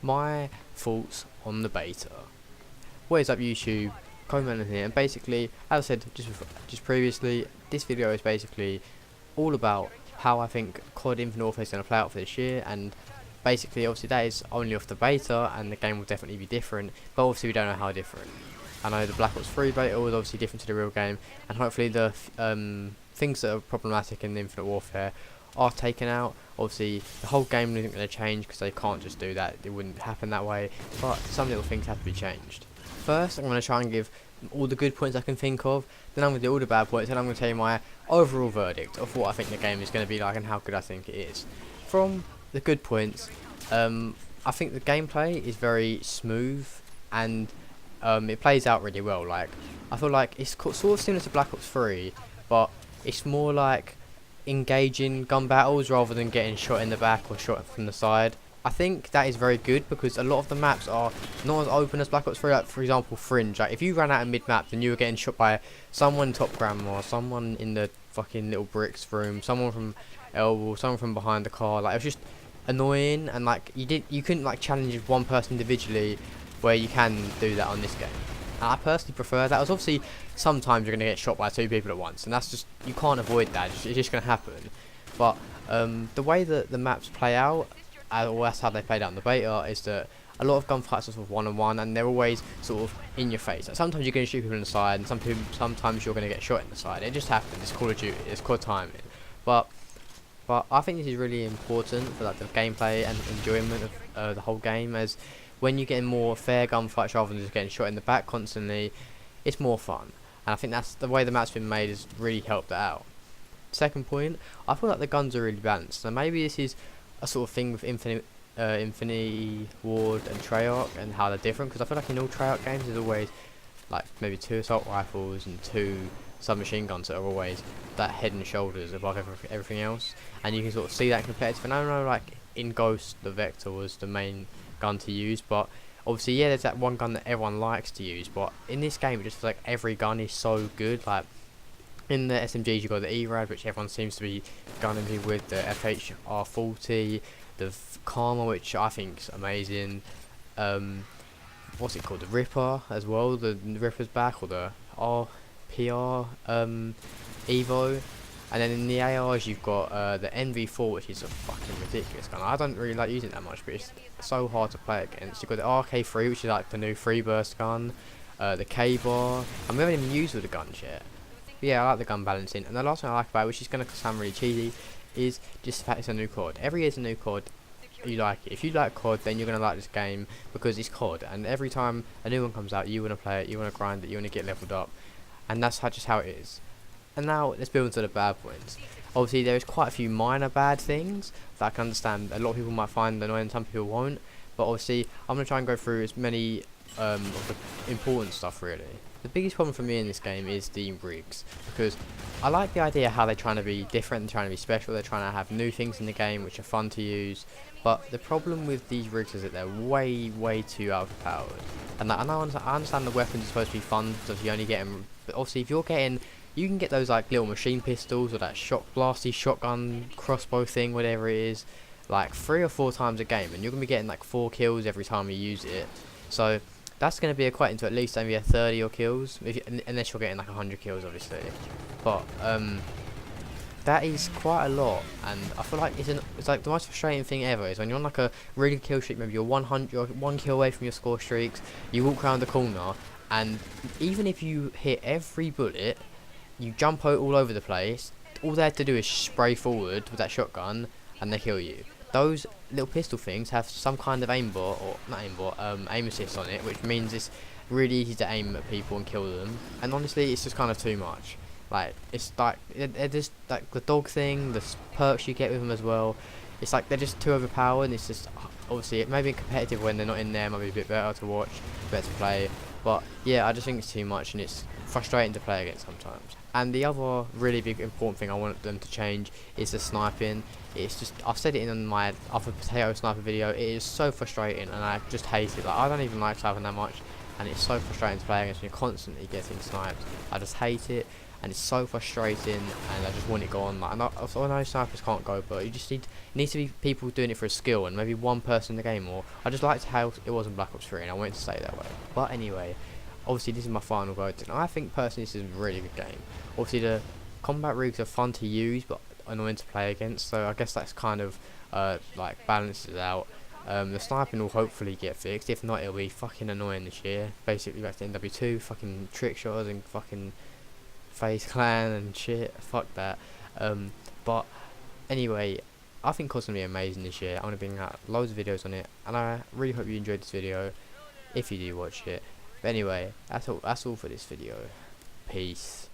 my thoughts on the beta. What is up YouTube, Coleman here, and basically, as I said just previously, this video is basically all about how I think COD Infinite Warfare is going to play out for this year, and basically obviously that is only off the beta and the game will definitely be different, but obviously we don't know how different. I know the Black Ops 3 beta was obviously different to the real game, and hopefully the things that are problematic in Infinite Warfare are taken out. Obviously the whole game isn't going to change because they can't just do that, it wouldn't happen that way, but some little things have to be changed. First I'm going to try and give all the good points I can think of, then I'm going to do all the bad points, and I'm going to tell you my overall verdict of what I think the game is going to be like and how good I think it is. From the good points, I think the gameplay is very smooth and it plays out really well. Like, I feel like it's sort of similar to Black Ops 3, but it's more like engaging gun battles rather than getting shot in the back or shot from the side. I think that is very good because a lot of the maps are not as open as Black Ops 3. Like, for example, Fringe. Like, if you ran out of mid-map, then you were getting shot by someone top grandma, someone in the fucking little bricks room, someone from elbow, someone from behind the car. Like, it was just annoying, and like you couldn't like challenge one person individually, where you can do that on this game. And I personally prefer that. As obviously sometimes you're gonna get shot by two people at once, and that's just, you can't avoid that. It's just gonna happen. But the way that the maps play out, or that's how they played out in the beta, is that a lot of gunfights are sort of one-on-one, and they're always sort of in your face. Like, sometimes you're going to shoot people in the side, and sometimes you're going to get shot in the side. It just happens. It's Call of Duty. It's COD timing. But I think this is really important for like the gameplay and enjoyment of the whole game, as when you're getting more fair gunfights rather than just getting shot in the back constantly, it's more fun. And I think that's the way the map's been made has really helped that out. Second point, I feel like the guns are really balanced. So maybe this is a sort of thing with Infinity Ward and Treyarch and how they're different, because I feel like in all Treyarch games there's always like maybe 2 assault rifles and 2 submachine guns that are always that head and shoulders above everything else, and you can sort of see that in competitive. And I don't know, like in Ghost the Vector was the main gun to use, but obviously yeah, there's that one gun that everyone likes to use, but in this game it just feels like every gun is so good. Like in the SMGs you've got the ERAD, which everyone seems to be gunning me with, the FHR40, the Karma, which I think is amazing, what's it called, the Ripper as well, the Ripper's back, or the RPR Evo. And then in the ARs you've got the NV4, which is a fucking ridiculous gun. I don't really like using it that much, but it's so hard to play against. You've got the RK3, which is like the new free burst gun, the K-bar, and we haven't even used all the guns yet. But yeah, I like the gun balancing. And the last thing I like about it, which is going to sound really cheesy, is just the fact it's a new COD. Every year's a new COD. You like it. If you like COD, then you're going to like this game because it's COD, and every time a new one comes out you want to play it, you want to grind it, you want to get leveled up, and that's just how it is. And now let's build into the bad points. Obviously there is quite a few minor bad things that I can understand a lot of people might find annoying, some people won't, but obviously I'm going to try and go through as many of the important stuff really. The biggest problem for me in this game is the rigs, because I like the idea how they're trying to be different and trying to be special. They're trying to have new things in the game which are fun to use, but the problem with these rigs is that they're way too overpowered. And I understand the weapons are supposed to be fun because you only get them, but obviously if you're getting, you can get those like little machine pistols or that blasty shotgun crossbow thing, whatever it is, like 3 or 4 times a game, and you're going to be getting like 4 kills every time you use it. So that's going to be equating to at least maybe 30 or kills, unless you're getting like 100 kills obviously. But that is quite a lot, and I feel like it's like the most frustrating thing ever is when you're on like a really good kill streak. Maybe you're 1 kill away from your score streaks, you walk around the corner, and even if you hit every bullet, you jump out all over the place, all they have to do is spray forward with that shotgun and they kill you. Those little pistol things have some kind of aimbot, or not aimbot, aim assist on it, which means it's really easy to aim at people and kill them, and honestly it's just kind of too much. Like, it's like they're just like the dog thing, the perks you get with them as well, it's like they're just too overpowered, and it's just, obviously it may be competitive when they're not in there, might be a bit better to watch, better to play, but yeah, I just think it's too much and it's frustrating to play against sometimes. And the other really big important thing I want them to change is the sniping. It's just, I've said it in my other potato sniper video, it is so frustrating and I just hate it. Like, I don't even like sniping that much, and it's so frustrating to play against when you're constantly getting sniped. I just hate it. and it's so frustrating, and I just want it gone. Like, I know snipers can't go, but you just needs to be people doing it for a skill, and maybe one person in the game. Or I just liked how it was in Black Ops 3, and I wanted to stay that way. But anyway, obviously this is my final verdict, and I think personally this is a really good game. Obviously the combat rigs are fun to use, but annoying to play against, so I guess that's kind of like balances out. The sniping will hopefully get fixed. If not, it'll be fucking annoying this year. Basically back to NW2, fucking trick shots and fucking FaZe Clan and shit. Fuck that. But anyway, I think COD's gonna be amazing this year. I'm gonna bring out loads of videos on it, and I really hope you enjoyed this video. If you do watch it. But anyway, that's all for this video. Peace.